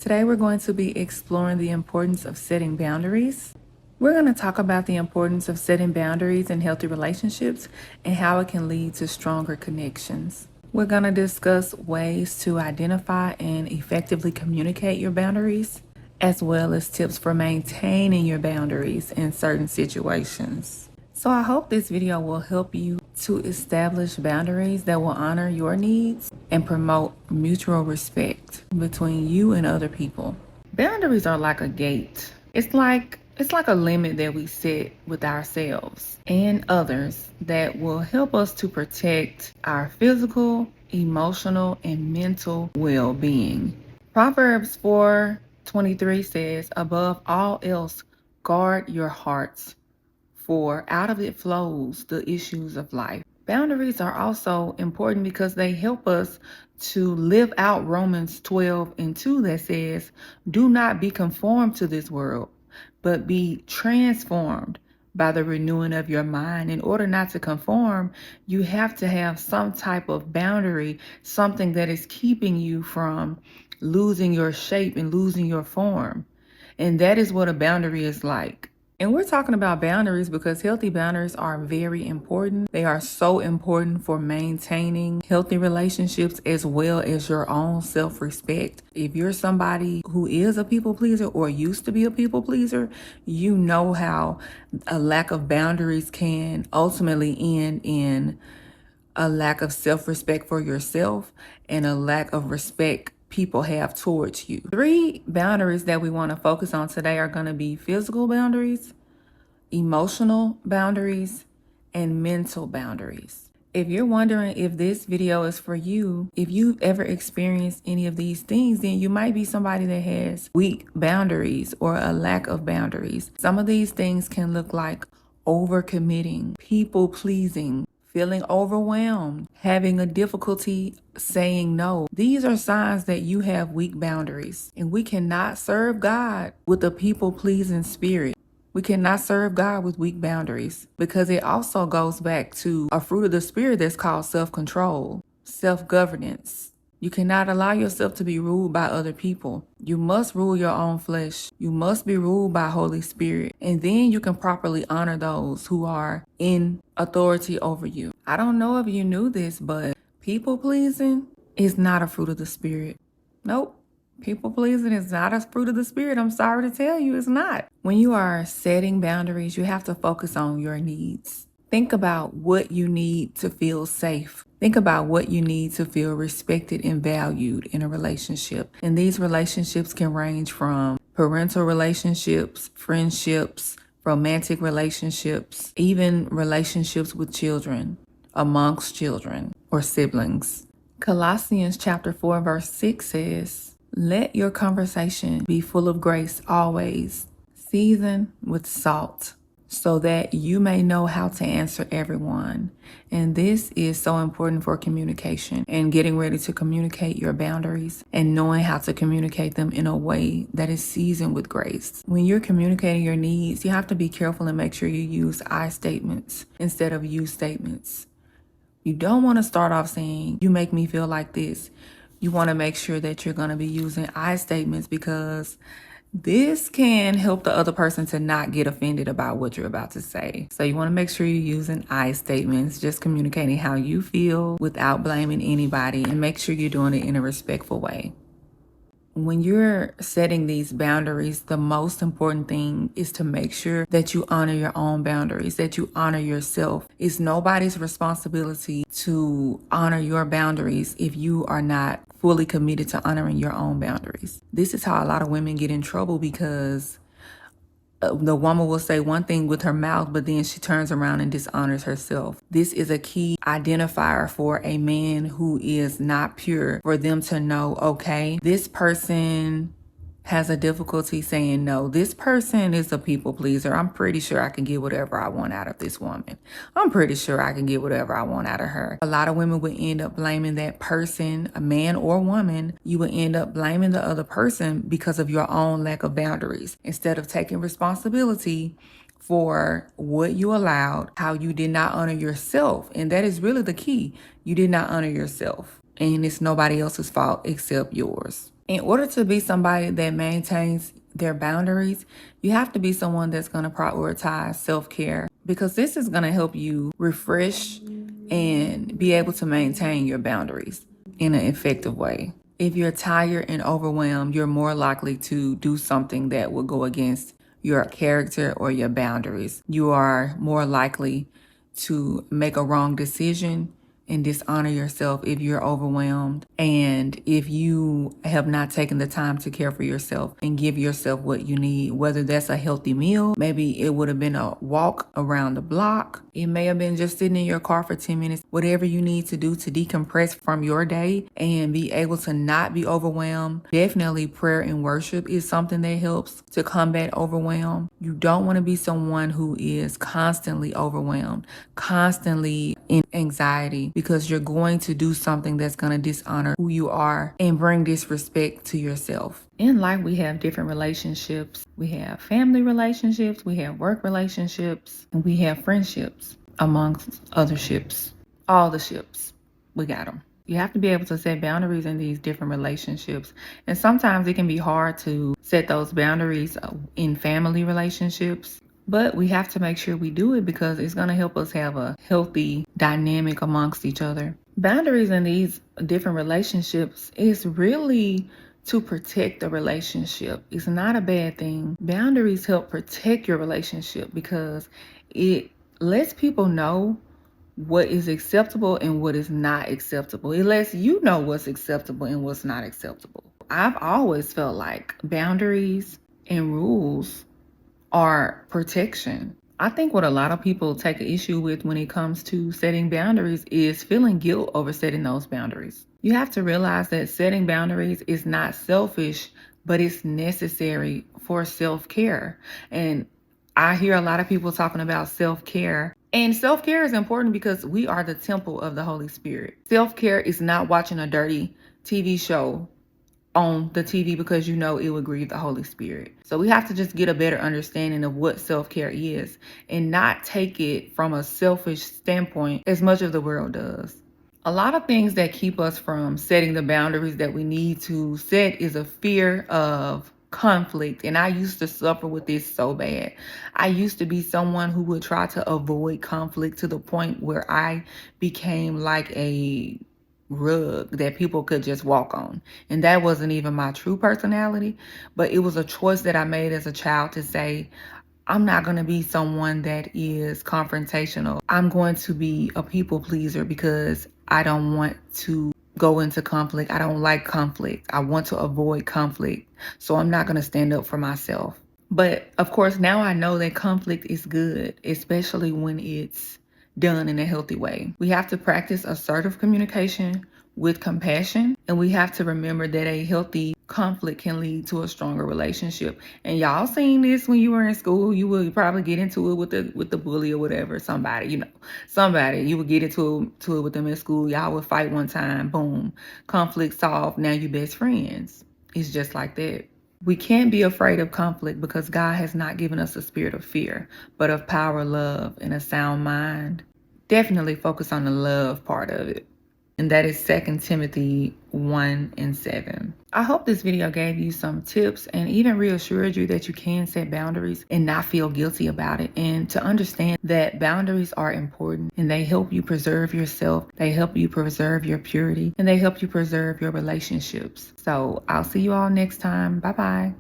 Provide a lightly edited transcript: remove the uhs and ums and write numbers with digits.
Today we're going to be exploring the importance of setting boundaries. We're going to talk about the importance of setting boundaries in healthy relationships and how it can lead to stronger connections. We're going to discuss ways to identify and effectively communicate your boundaries, as well as tips for maintaining your boundaries in certain situations. So I hope this video will help you to establish boundaries that will honor your needs and promote mutual respect between you and other people. Boundaries are like a gate. It's like a limit that we set with ourselves and others that will help us to protect our physical, emotional, and mental well-being. Proverbs 4:23 says, "Above all else, guard your hearts, for out of it flows the issues of life." Boundaries are also important because they help us to live out Romans 12:2 that says, "Do not be conformed to this world, but be transformed by the renewing of your mind." In order not to conform, you have to have some type of boundary, something that is keeping you from losing your shape and losing your form. And that is what a boundary is like. And we're talking about boundaries because healthy boundaries are very important. They are so important for maintaining healthy relationships as well as your own self-respect. If you're somebody who is a people pleaser or used to be a people pleaser, you know how a lack of boundaries can ultimately end in a lack of self-respect for yourself and a lack of respect people have towards you. 3 boundaries that we want to focus on today are going to be physical boundaries, emotional boundaries, and mental boundaries. If you're wondering if this video is for you, if you've ever experienced any of these things, then you might be somebody that has weak boundaries or a lack of boundaries. Some of these things can look like overcommitting, people pleasing, feeling overwhelmed, having a difficulty saying no. These are signs that you have weak boundaries, and we cannot serve God with a people-pleasing spirit. We cannot serve God with weak boundaries because it also goes back to a fruit of the spirit that's called self-control, self-governance. You cannot allow yourself to be ruled by other people. You must rule your own flesh. You must be ruled by Holy Spirit. And then you can properly honor those who are in authority over you. I don't know if you knew this, but people pleasing is not a fruit of the spirit. Nope. People pleasing is not a fruit of the spirit. I'm sorry to tell you, it's not. When you are setting boundaries, you have to focus on your needs. Think about what you need to feel safe. Think about what you need to feel respected and valued in a relationship. And these relationships can range from parental relationships, friendships, romantic relationships, even relationships with children, amongst children or siblings. Colossians chapter 4 verse 6 says, "Let your conversation be full of grace always, seasoned with salt, so that you may know how to answer everyone." And this is so important for communication and getting ready to communicate your boundaries and knowing how to communicate them in a way that is seasoned with grace. When you're communicating your needs, you have to be careful and make sure you use I statements instead of you statements. You don't want to start off saying, "You make me feel like this." You want to make sure that you're going to be using I statements because this can help the other person to not get offended about what you're about to say. So you want to make sure you're using I statements, just communicating how you feel without blaming anybody, and make sure you're doing it in a respectful way. When you're setting these boundaries, the most important thing is to make sure that you honor your own boundaries, that you honor yourself. It's nobody's responsibility to honor your boundaries if you are not fully committed to honoring your own boundaries. This is how a lot of women get in trouble because the woman will say one thing with her mouth, but then she turns around and dishonors herself. This is a key identifier for a man who is not pure, for them to know, okay, this person has a difficulty saying no. This person is a people pleaser. I'm pretty sure I can get whatever I want out of this woman. I'm pretty sure I can get whatever I want out of her. A lot of women would end up blaming that person, a man or woman. You would end up blaming the other person because of your own lack of boundaries instead of taking responsibility for what you allowed, how you did not honor yourself. And that is really the key. You did not honor yourself. And it's nobody else's fault except yours. In order to be somebody that maintains their boundaries, you have to be someone that's going to prioritize self-care, because this is going to help you refresh and be able to maintain your boundaries in an effective way. If you're tired and overwhelmed, you're more likely to do something that will go against your character or your boundaries. You are more likely to make a wrong decision and dishonor yourself if you're overwhelmed, and if you have not taken the time to care for yourself and give yourself what you need, whether that's a healthy meal, maybe it would have been a walk around the block, it may have been just sitting in your car for 10 minutes, whatever you need to do to decompress from your day and be able to not be overwhelmed. Definitely prayer and worship is something that helps to combat overwhelm. You don't want to be someone who is constantly overwhelmed, constantly in anxiety, because you're going to do something that's going to dishonor who you are and bring disrespect to yourself. In life, we have different relationships. We have family relationships, we have work relationships, and we have friendships, amongst other ships. All the ships, we got them. You have to be able to set boundaries in these different relationships. And sometimes it can be hard to set those boundaries in family relationships. But we have to make sure we do it, because it's going to help us have a healthy dynamic amongst each other. Boundaries in these different relationships is really to protect the relationship. It's not a bad thing. Boundaries help protect your relationship because it lets people know what is acceptable and what is not acceptable. It lets you know what's acceptable and what's not acceptable. I've always felt like boundaries and rules are protection. I think what a lot of people take an issue with when it comes to setting boundaries is feeling guilt over setting those boundaries. You have to realize that setting boundaries is not selfish, but it's necessary for self-care. And I hear a lot of people talking about self-care. And self-care is important because we are the temple of the Holy Spirit. Self-care is not watching a dirty TV show on the TV because you know it would grieve the Holy Spirit. So we have to just get a better understanding of what self-care is and not take it from a selfish standpoint as much of the world does. A lot of things that keep us from setting the boundaries that we need to set is a fear of conflict. And I used to suffer with this so bad. I used to be someone who would try to avoid conflict to the point where I became like a rug that people could just walk on. And that wasn't even my true personality, but it was a choice that I made as a child to say, I'm not going to be someone that is confrontational. I'm going to be a people pleaser because I don't want to go into conflict. I don't like conflict. I want to avoid conflict. So I'm not going to stand up for myself. But of course, now I know that conflict is good, especially when it's done in a healthy way. We have to practice assertive communication with compassion, and we have to remember that a healthy conflict can lead to a stronger relationship. And y'all seen this when you were in school. You would probably get into it with the bully or whatever, somebody you would get into it with them in school. Y'all would fight one time, boom, conflict solved, now you best friends. It's just like that. We can't be afraid of conflict because God has not given us a spirit of fear, but of power, love, and a sound mind. Definitely focus on the love part of it. And that is 2 Timothy 1:7. I hope this video gave you some tips and even reassured you that you can set boundaries and not feel guilty about it. And to understand that boundaries are important and they help you preserve yourself, they help you preserve your purity, and they help you preserve your relationships. So I'll see you all next time. Bye-bye.